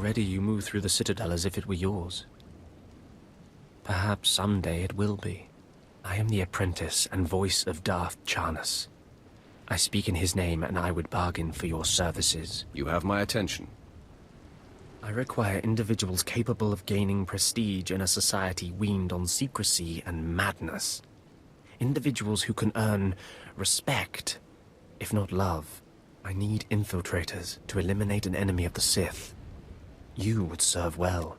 Already you move through the Citadel as if it were yours. Perhaps someday it will be. I am the apprentice and voice of Darth Charnas. I speak in his name, and I would bargain for your services. You have my attention. I require individuals capable of gaining prestige in a society weaned on secrecy and madness. Individuals who can earn respect, if not love. I need infiltrators to eliminate an enemy of the Sith. You would serve well.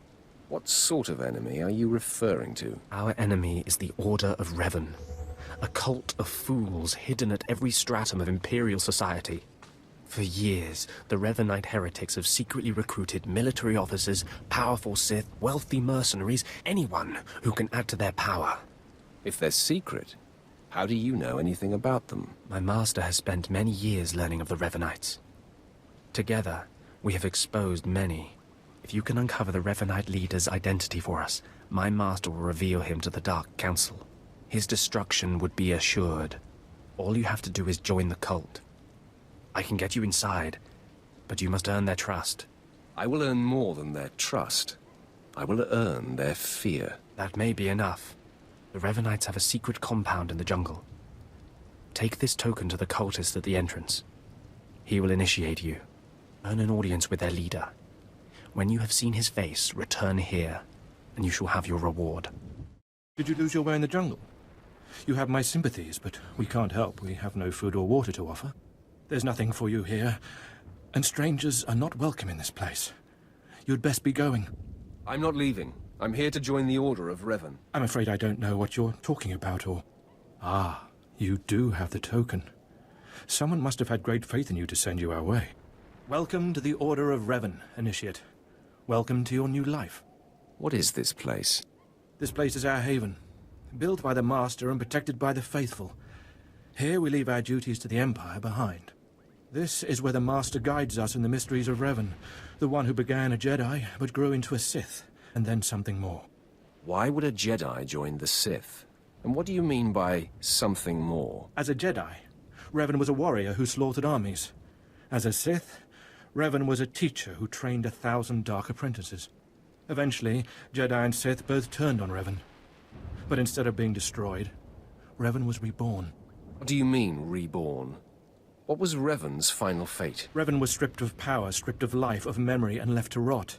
What sort of enemy are you referring to? Our enemy is the Order of Revan, a cult of fools hidden at every stratum of Imperial society. For years, the Revanite heretics have secretly recruited military officers, powerful Sith, wealthy mercenaries, anyone who can add to their power. If they're secret, how do you know anything about them? My master has spent many years learning of the Revanites. Together, we have exposed many. If you can uncover the Revanite leader's identity for us, my master will reveal him to the Dark Council. His destruction would be assured. All you have to do is join the cult. I can get you inside, but you must earn their trust. I will earn more than their trust. I will earn their fear. That may be enough. The Revanites have a secret compound in the jungle. Take this token to the cultist at the entrance. He will initiate you. Earn an audience with their leader. When you have seen his face, return here, and you shall have your reward. Did you lose your way in the jungle? You have my sympathies, but we can't help. We have no food or water to offer. There's nothing for you here, and strangers are not welcome in this place. You'd best be going. I'm not leaving. I'm here to join the Order of Revan. I'm afraid I don't know what you're talking about, or... Ah, you do have the token. Someone must have had great faith in you to send you our way. Welcome to the Order of Revan, Initiate. Welcome to your new life. What is this place? This place is our haven, built by the Master and protected by the faithful. Here we leave our duties to the Empire behind. This is where the Master guides us in the mysteries of Revan, the one who began a Jedi but grew into a Sith, and then something more. Why would a Jedi join the Sith? And what do you mean by something more? As a Jedi, Revan was a warrior who slaughtered armies. As a Sith, Revan was a teacher who trained 1,000 dark apprentices. Eventually, Jedi and Sith both turned on Revan. But instead of being destroyed, Revan was reborn. What do you mean, reborn? What was Revan's final fate? Revan was stripped of power, stripped of life, of memory, and left to rot.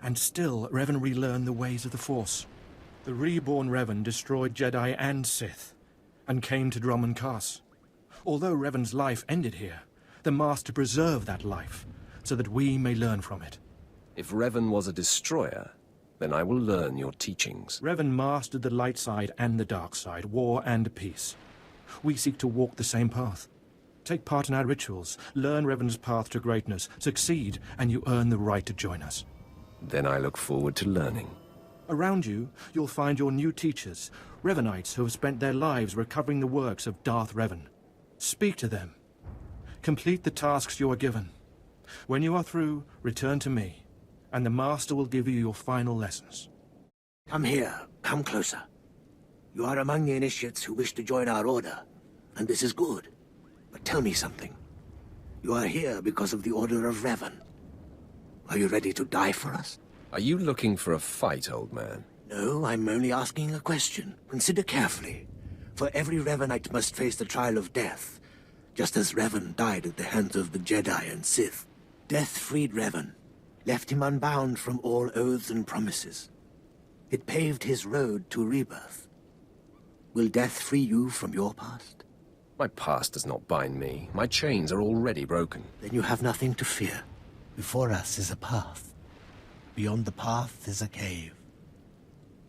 And still, Revan relearned the ways of the Force. The reborn Revan destroyed Jedi and Sith, and came to Dromund Kaas. Although Revan's life ended here, the Master preserved that life, so that we may learn from it. If Revan was a destroyer, then I will learn your teachings. Revan mastered the light side and the dark side, war and peace. We seek to walk the same path. Take part in our rituals, learn Revan's path to greatness, succeed, and you earn the right to join us. Then I look forward to learning. Around you, you'll find your new teachers, Revanites who have spent their lives recovering the works of Darth Revan. Speak to them. Complete the tasks you are given. When you are through, return to me, and the Master will give you your final lessons. Come here. Come closer. You are among the initiates who wish to join our order, and this is good. But tell me something. You are here because of the Order of Revan. Are you ready to die for us? Are you looking for a fight, old man? No, I'm only asking a question. Consider carefully. For every Revanite must face the trial of death, just as Revan died at the hands of the Jedi and Sith. Death freed Revan, left him unbound from all oaths and promises. It paved his road to rebirth. Will death free you from your past? My past does not bind me. My chains are already broken. Then you have nothing to fear. Before us is a path. Beyond the path is a cave.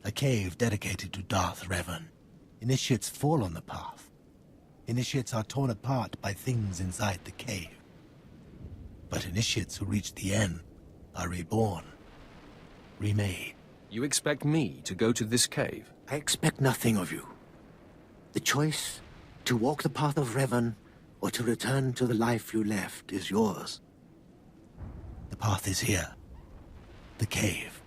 A cave dedicated to Darth Revan. Initiates fall on the path. Initiates are torn apart by things inside the cave. But initiates who reach the end are reborn, remade. You expect me to go to this cave? I expect nothing of you. The choice to walk the path of Revan or to return to the life you left is yours. The path is here. The cave.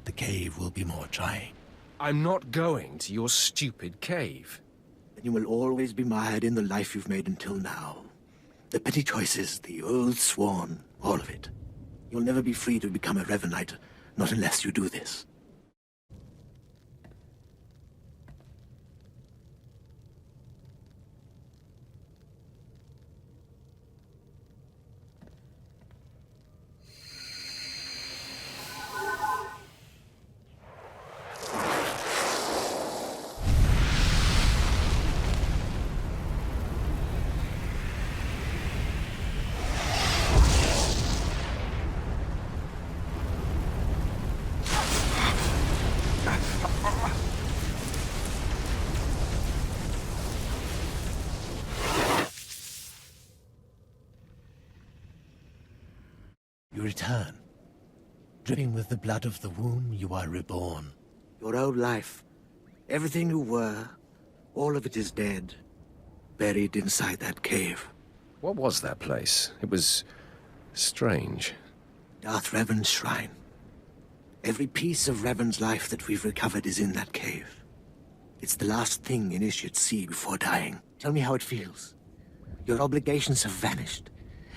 The cave will be more trying. I'm not going to your stupid cave. Then you will always be mired in the life you've made until now. The petty choices, the oaths sworn, all of it. You'll never be free to become a Revanite, not unless you do this. You return. Dripping with the blood of the womb, you are reborn. Your old life, everything you were, all of it is dead, buried inside that cave. What was that place? It was strange. Darth Revan's shrine. Every piece of Revan's life that we've recovered is in that cave. It's the last thing initiates see before dying. Tell me how it feels. Your obligations have vanished.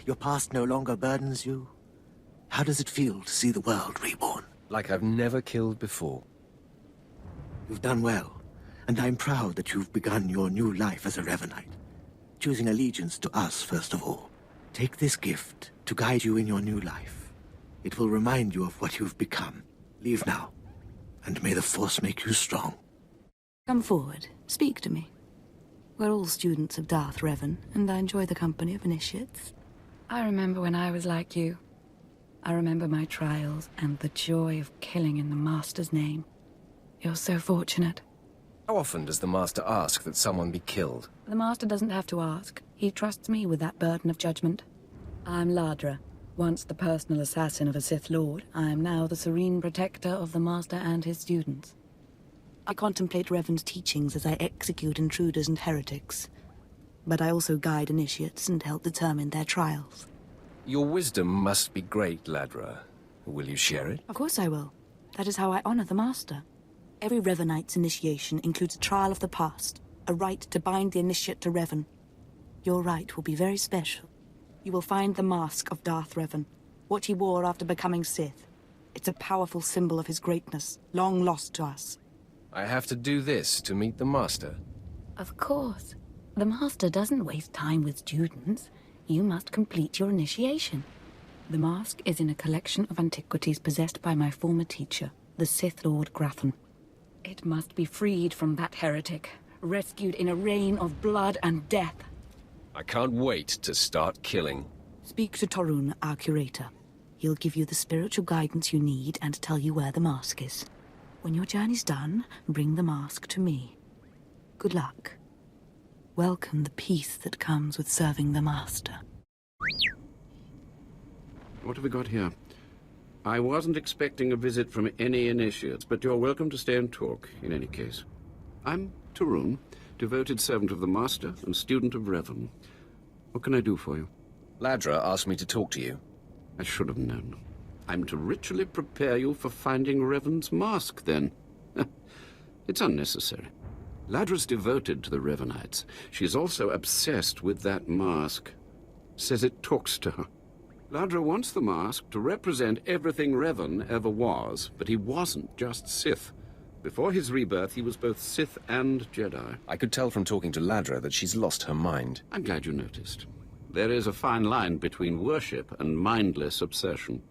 Your past no longer burdens you. How does it feel to see the world reborn? Like I've never killed before. You've done well, and I'm proud that you've begun your new life as a Revanite, choosing allegiance to us first of all. Take this gift to guide you in your new life. It will remind you of what you've become. Leave now, and may the Force make you strong. Come forward. Speak to me. We're all students of Darth Revan, and I enjoy the company of initiates. I remember when I was like you. I remember my trials and the joy of killing in the Master's name. You're so fortunate. How often does the Master ask that someone be killed? The Master doesn't have to ask. He trusts me with that burden of judgment. I'm Ladra. Once the personal assassin of a Sith Lord, I am now the serene protector of the Master and his students. I contemplate Revan's teachings as I execute intruders and heretics. But I also guide initiates and help determine their trials. Your wisdom must be great, Ladra. Will you share it? Of course I will. That is how I honor the Master. Every Revanite's initiation includes a trial of the past, a rite to bind the initiate to Revan. Your rite will be very special. You will find the mask of Darth Revan, what he wore after becoming Sith. It's a powerful symbol of his greatness, long lost to us. I have to do this to meet the Master. Of course. The Master doesn't waste time with students. You must complete your initiation. The mask is in a collection of antiquities possessed by my former teacher, the Sith Lord Grathan. It must be freed from that heretic, rescued in a rain of blood and death. I can't wait to start killing. Speak to Torun, our curator. He'll give you the spiritual guidance you need and tell you where the mask is. When your journey's done, bring the mask to me. Good luck. Welcome the peace that comes with serving the Master. What have we got here? I wasn't expecting a visit from any initiates, but you're welcome to stay and talk, in any case. I'm Torun, devoted servant of the Master and student of Revan. What can I do for you? Ladra asked me to talk to you. I should have known. I'm to ritually prepare you for finding Revan's mask, then. It's unnecessary. Ladra's devoted to the Revanites. She's also obsessed with that mask. Says it talks to her. Ladra wants the mask to represent everything Revan ever was, but he wasn't just Sith. Before his rebirth, he was both Sith and Jedi. I could tell from talking to Ladra that she's lost her mind. I'm glad you noticed. There is a fine line between worship and mindless obsession.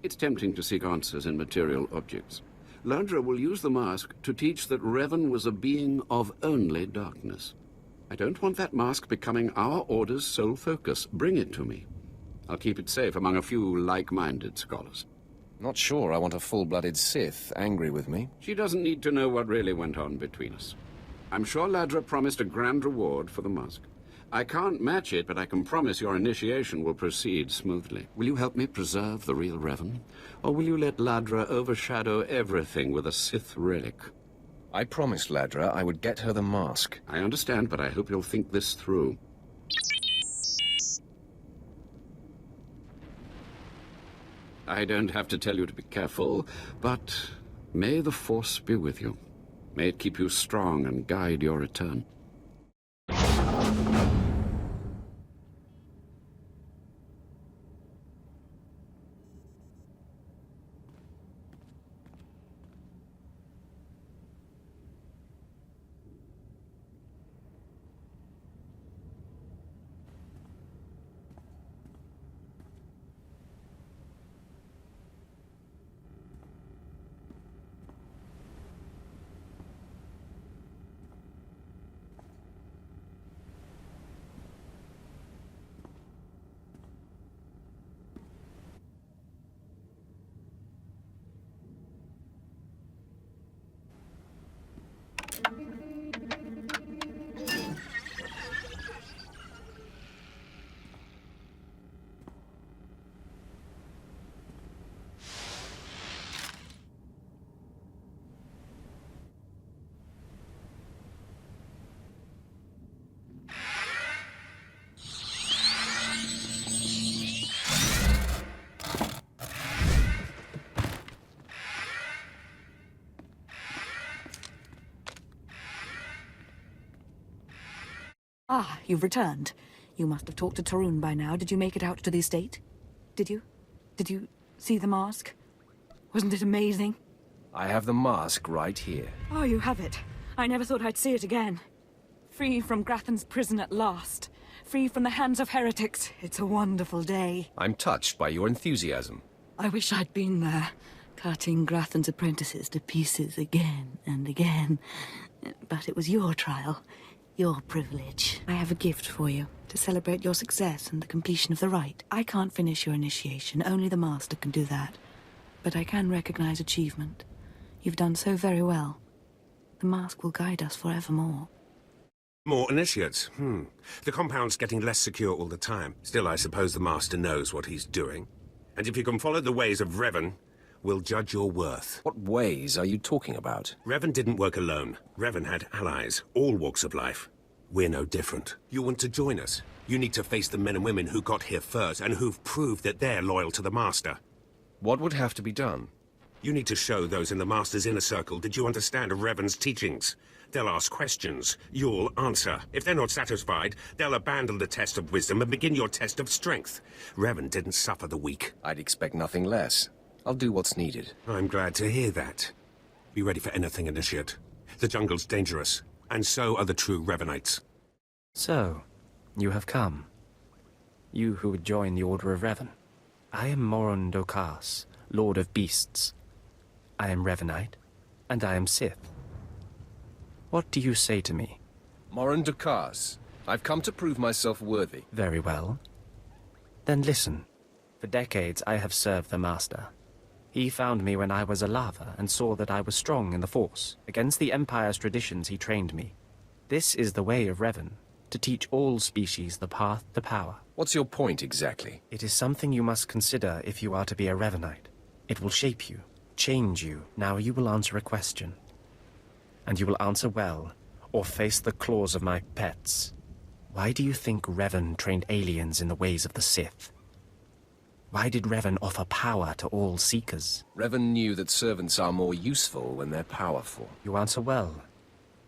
It's tempting to seek answers in material objects. Ladra will use the mask to teach that Revan was a being of only darkness. I don't want that mask becoming our Order's sole focus. Bring it to me. I'll keep it safe among a few like-minded scholars. Not sure I want a full-blooded Sith angry with me. She doesn't need to know what really went on between us. I'm sure Ladra promised a grand reward for the mask. I can't match it, but I can promise your initiation will proceed smoothly. Will you help me preserve the real Revan? Or will you let Ladra overshadow everything with a Sith relic? I promised Ladra I would get her the mask. I understand, but I hope you'll think this through. I don't have to tell you to be careful, but may the Force be with you. May it keep you strong and guide your return. Ah, you've returned. You must have talked to Tarun by now. Did you make it out to the estate? Did you? Did you see the mask? Wasn't it amazing? I have the mask right here. Oh, you have it. I never thought I'd see it again. Free from Grathan's prison at last. Free from the hands of heretics. It's a wonderful day. I'm touched by your enthusiasm. I wish I'd been there, cutting Grathan's apprentices to pieces again and again. But it was your trial, your privilege. I have a gift for you, to celebrate your success and the completion of the rite. I can't finish your initiation, only the Master can do that. But I can recognize achievement. You've done so very well. The mask will guide us forevermore. More initiates. The compound's getting less secure all the time. Still, I suppose the Master knows what he's doing. And if you can follow the ways of Revan, we'll judge your worth. What ways are you talking about? Revan didn't work alone. Revan had allies, all walks of life. We're no different. You want to join us? You need to face the men and women who got here first and who've proved that they're loyal to the Master. What would have to be done? You need to show those in the Master's inner circle that you understand Revan's teachings. They'll ask questions. You'll answer. If they're not satisfied, they'll abandon the test of wisdom and begin your test of strength. Revan didn't suffer the weak. I'd expect nothing less. I'll do what's needed. I'm glad to hear that. Be ready for anything, Initiate. The jungle's dangerous, and so are the true Revanites. So, you have come. You who would join the Order of Revan. I am Moron Dokas, Lord of Beasts. I am Revanite, and I am Sith. What do you say to me? Moran Dukas, I've come to prove myself worthy. Very well. Then listen. For decades I have served the Master. He found me when I was a lava and saw that I was strong in the Force. Against the Empire's traditions he trained me. This is the way of Revan, to teach all species the path to power. What's your point exactly? It is something you must consider if you are to be a Revanite. It will shape you, change you. Now you will answer a question. And you will answer well, or face the claws of my pets. Why do you think Revan trained aliens in the ways of the Sith? Why did Revan offer power to all Seekers? Revan knew that servants are more useful when they're powerful. You answer well.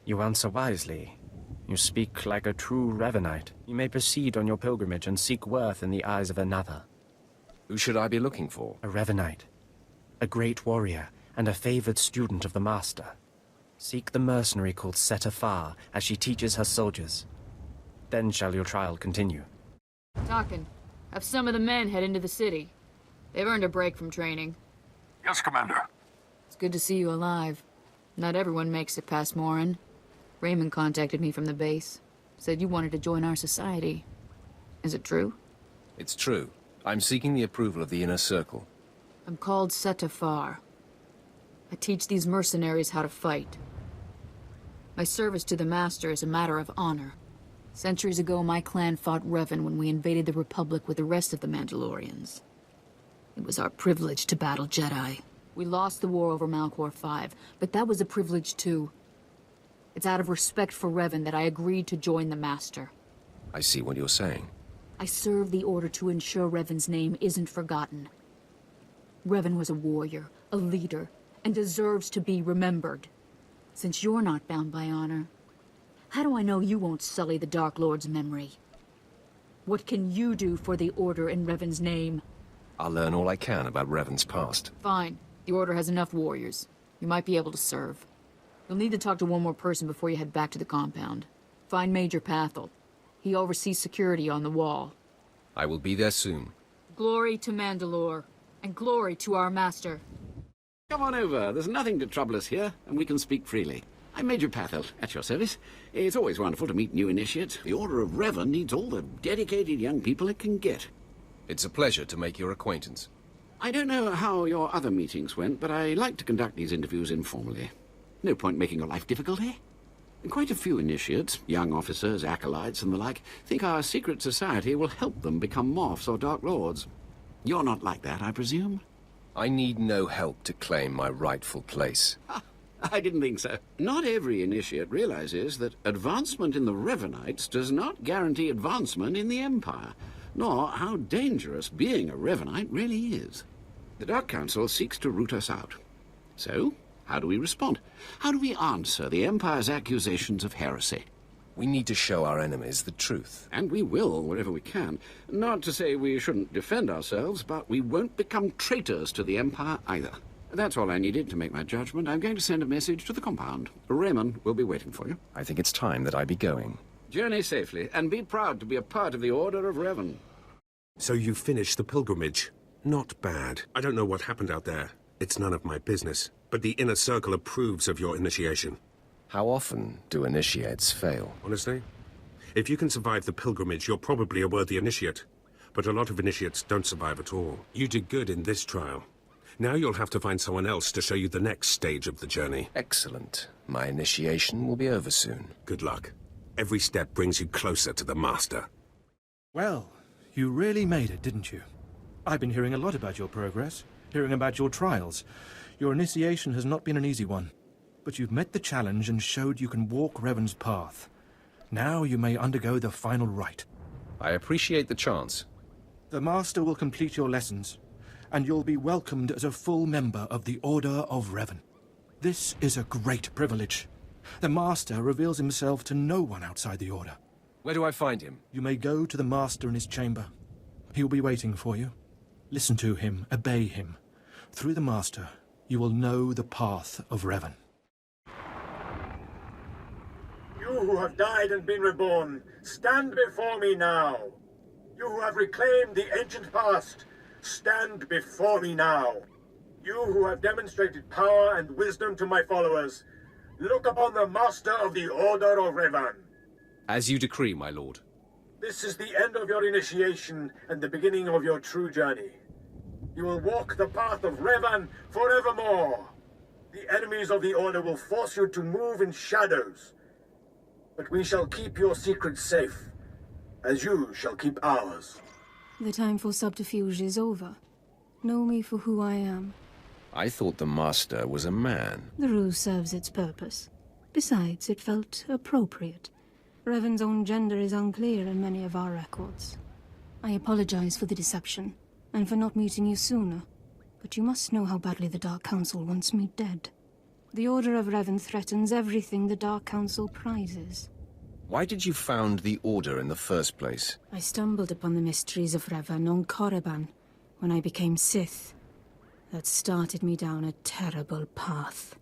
You answer wisely. You speak like a true Revanite. You may proceed on your pilgrimage and seek worth in the eyes of another. Who should I be looking for? A Revanite. A great warrior, and a favored student of the Master. Seek the mercenary called SWTOR, as she teaches her soldiers. Then shall your trial continue. Talkin, have some of the men head into the city. They've earned a break from training. Yes, Commander. It's good to see you alive. Not everyone makes it past Morin. Raymond contacted me from the base. Said you wanted to join our society. Is it true? It's true. I'm seeking the approval of the Inner Circle. I'm called SWTOR. I teach these mercenaries how to fight. My service to the Master is a matter of honor. Centuries ago, my clan fought Revan when we invaded the Republic with the rest of the Mandalorians. It was our privilege to battle Jedi. We lost the war over Malchor 5, but that was a privilege too. It's out of respect for Revan that I agreed to join the Master. I see what you're saying. I serve the Order to ensure Revan's name isn't forgotten. Revan was a warrior, a leader, and deserves to be remembered. Since you're not bound by honor, how do I know you won't sully the Dark Lord's memory? What can you do for the Order in Revan's name? I'll learn all I can about Revan's past. Fine. The Order has enough warriors. You might be able to serve. You'll need to talk to one more person before you head back to the compound. Find Major Pathel. He oversees security on the wall. I will be there soon. Glory to Mandalore, and glory to our Master. Come on over. There's nothing to trouble us here, and we can speak freely. I'm Major Pathel, at your service. It's always wonderful to meet new initiates. The Order of Revan needs all the dedicated young people it can get. It's a pleasure to make your acquaintance. I don't know how your other meetings went, but I like to conduct these interviews informally. No point making your life difficult, eh? Quite a few initiates, young officers, acolytes, and the like, think our secret society will help them become Morphs or Dark Lords. You're not like that, I presume? I need no help to claim my rightful place. I didn't think so. Not every initiate realizes that advancement in the Revanites does not guarantee advancement in the Empire, nor how dangerous being a Revanite really is. The Dark Council seeks to root us out. So, how do we respond? How do we answer the Empire's accusations of heresy? We need to show our enemies the truth. And we will, wherever we can. Not to say we shouldn't defend ourselves, but we won't become traitors to the Empire either. That's all I needed to make my judgment. I'm going to send a message to the compound. Raymond will be waiting for you. I think it's time that I be going. Journey safely, and be proud to be a part of the Order of Revan. So you finished the pilgrimage. Not bad. I don't know what happened out there. It's none of my business. But the Inner Circle approves of your initiation. How often do initiates fail? Honestly? If you can survive the pilgrimage, you're probably a worthy initiate. But a lot of initiates don't survive at all. You did good in this trial. Now you'll have to find someone else to show you the next stage of the journey. Excellent. My initiation will be over soon. Good luck. Every step brings you closer to the Master. Well, you really made it, didn't you? I've been hearing a lot about your progress, hearing about your trials. Your initiation has not been an easy one, but you've met the challenge and showed you can walk Revan's path. Now you may undergo the final rite. I appreciate the chance. The Master will complete your lessons, and you'll be welcomed as a full member of the Order of Revan. This is a great privilege. The Master reveals himself to no one outside the Order. Where do I find him? You may go to the Master in his chamber. He'll be waiting for you. Listen to him, obey him. Through the Master, you will know the path of Revan. You who have died and been reborn, stand before me now. You who have reclaimed the ancient past, stand before me now. You who have demonstrated power and wisdom to my followers, look upon the Master of the Order of Revan. As you decree, my lord. This is the end of your initiation and the beginning of your true journey. You will walk the path of Revan forevermore. The enemies of the Order will force you to move in shadows. But we shall keep your secrets safe, as you shall keep ours. The time for subterfuge is over. Know me for who I am. I thought the Master was a man. The ruse serves its purpose. Besides, it felt appropriate. Revan's own gender is unclear in many of our records. I apologize for the deception, and for not meeting you sooner. But you must know how badly the Dark Council wants me dead. The Order of Revan threatens everything the Dark Council prizes. Why did you found the Order in the first place? I stumbled upon the mysteries of Revan on Korriban when I became Sith. That started me down a terrible path.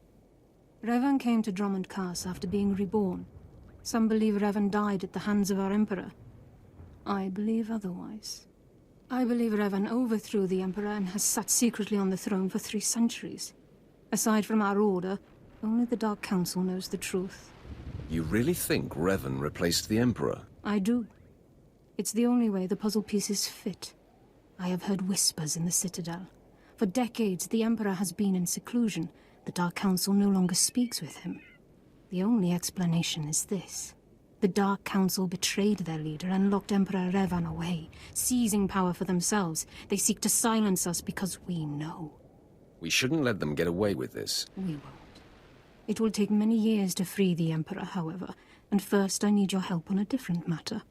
Revan came to Drummond Cass after being reborn. Some believe Revan died at the hands of our Emperor. I believe otherwise. I believe Revan overthrew the Emperor and has sat secretly on the throne for 3 centuries. Aside from our Order, only the Dark Council knows the truth. You really think Revan replaced the Emperor? I do. It's the only way the puzzle pieces fit. I have heard whispers in the Citadel. For decades, the Emperor has been in seclusion. The Dark Council no longer speaks with him. The only explanation is this. The Dark Council betrayed their leader and locked Emperor Revan away, seizing power for themselves. They seek to silence us because we know. We shouldn't let them get away with this. We won't. It will take many years to free the Emperor, however, and first I need your help on a different matter.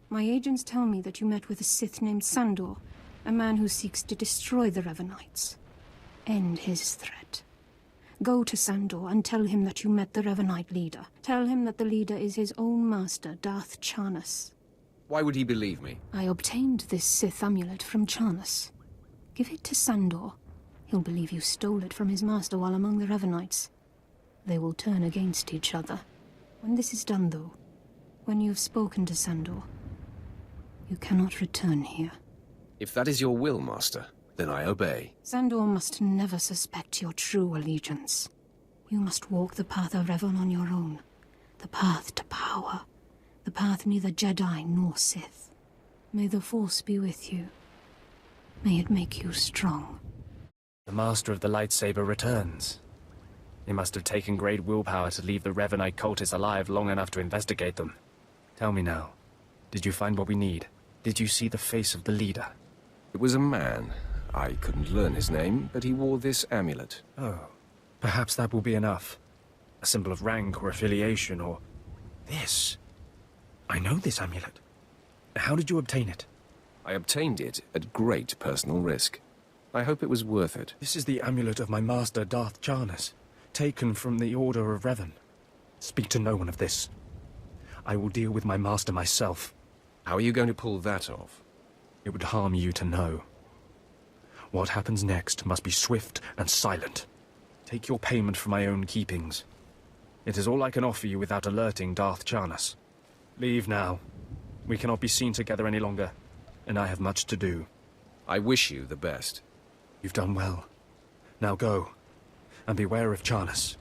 My agents tell me that you met with a Sith named Sandor, a man who seeks to destroy the Revanites. End his threat. Go to Sandor and tell him that you met the Revanite leader. Tell him that the leader is his own master, Darth Charnas. Why would he believe me? I obtained this Sith amulet from Charnas. Give it to Sandor. He'll believe you stole it from his master while among the Revanites. They will turn against each other. When this is done, though, when you've spoken to Sandor, you cannot return here. If that is your will, Master, then I obey. Sandor must never suspect your true allegiance. You must walk the path of Revan on your own. The path to power. The path neither Jedi nor Sith. May the Force be with you. May it make you strong. The Master of the Lightsaber returns. It must have taken great willpower to leave the Revanite cultists alive long enough to investigate them. Tell me now, did you find what we need? Did you see the face of the leader? It was a man. I couldn't learn his name, but he wore this amulet. Oh, perhaps that will be enough. A symbol of rank or affiliation or... This. I know this amulet. How did you obtain it? I obtained it at great personal risk. I hope it was worth it. This is the amulet of my master, Darth Charnas, taken from the Order of Revan. Speak to no one of this. I will deal with my master myself. How are you going to pull that off? It would harm you to know. What happens next must be swift and silent. Take your payment for my own keepings. It is all I can offer you without alerting Darth Charnas. Leave now. We cannot be seen together any longer, and I have much to do. I wish you the best. You've done well. Now go, and beware of Charnas.